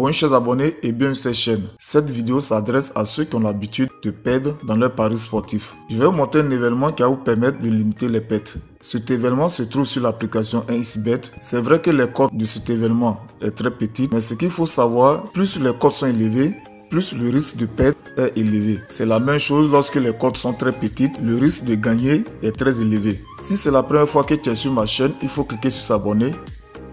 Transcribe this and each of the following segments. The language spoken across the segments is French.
Bonjour chers abonnés et bienvenue sur cette chaîne. Cette vidéo s'adresse à ceux qui ont l'habitude de perdre dans leurs paris sportifs. Je vais vous montrer un événement qui va vous permettre de limiter les pertes. Cet événement se trouve sur l'application 1xBet. C'est vrai que les cotes de cet événement est très petite, mais ce qu'il faut savoir, plus les cotes sont élevées, plus le risque de perte est élevé. C'est la même chose lorsque les cotes sont très petites, le risque de gagner est très élevé. Si c'est la première fois que tu es sur ma chaîne, il faut cliquer sur s'abonner,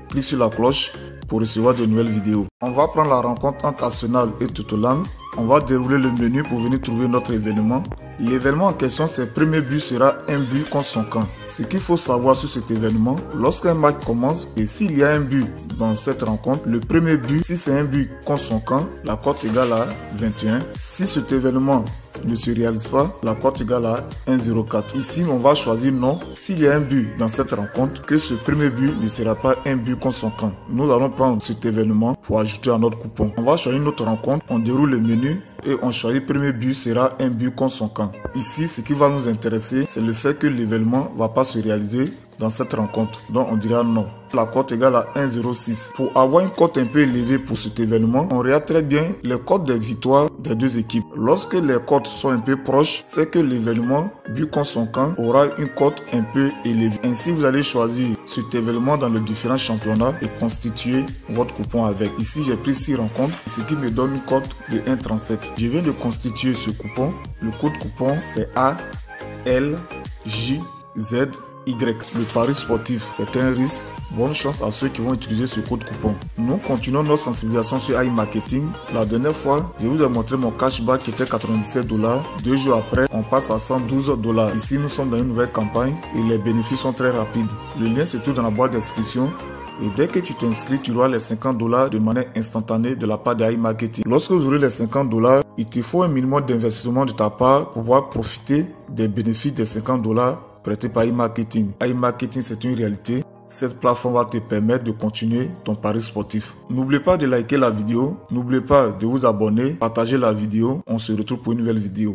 clique sur la cloche pour recevoir de nouvelles vidéos. On va prendre la rencontre entre Arsenal et Tottenham. On va dérouler le menu pour venir trouver notre événement. L'événement en question, c'est le premier but sera un but contre son camp. Ce qu'il faut savoir sur cet événement, lorsqu'un match commence et s'il y a un but dans cette rencontre, le premier but, si c'est un but contre son camp, la cote égale à 21. Si cet événement ne se réalise pas, la cote égale à 1,04. Ici, on va choisir non. S'il y a un but dans cette rencontre, que ce premier but ne sera pas un but contre son camp. Nous allons prendre cet événement pour ajouter à notre coupon. On va choisir notre rencontre, on déroule le menu et on choisit le premier but sera un but contre son camp. Ici, ce qui va nous intéresser, c'est le fait que l'événement ne va pas se réaliser dans cette rencontre. Donc on dira non. La cote égale à 1,06. Pour avoir une cote un peu élevée pour cet événement, on regarde très bien les cotes des victoires des deux équipes. Lorsque les cotes sont un peu proches, c'est que l'événement but contre son camp aura une cote un peu élevée. Ainsi, vous allez choisir cet événement dans les différents championnats et constituer votre coupon avec. Ici, j'ai pris 6 rencontres, ce qui me donne une cote de 1,37. Je viens de constituer ce coupon. Le code coupon, c'est ALJZ. Le pari sportif, c'est un risque. Bonne chance à ceux qui vont utiliser ce code coupon. Nous continuons notre sensibilisation sur iMarketing. La dernière fois, je vous ai montré mon cashback qui était 97 $. 2 jours après, on passe à 112 $. Ici, nous sommes dans une nouvelle campagne et les bénéfices sont très rapides. Le lien se trouve dans la boîte d'inscription. Et dès que tu t'inscris, tu auras les 50 $ de manière instantanée de la part de iMarketing. Lorsque vous aurez les 50 $, il te faut un minimum d'investissement de ta part pour pouvoir profiter des bénéfices des 50 $ prêté par iMarketing. iMarketing, c'est une réalité. Cette plateforme va te permettre de continuer ton pari sportif. N'oubliez pas de liker la vidéo. N'oubliez pas de vous abonner, partager la vidéo. On se retrouve pour une nouvelle vidéo.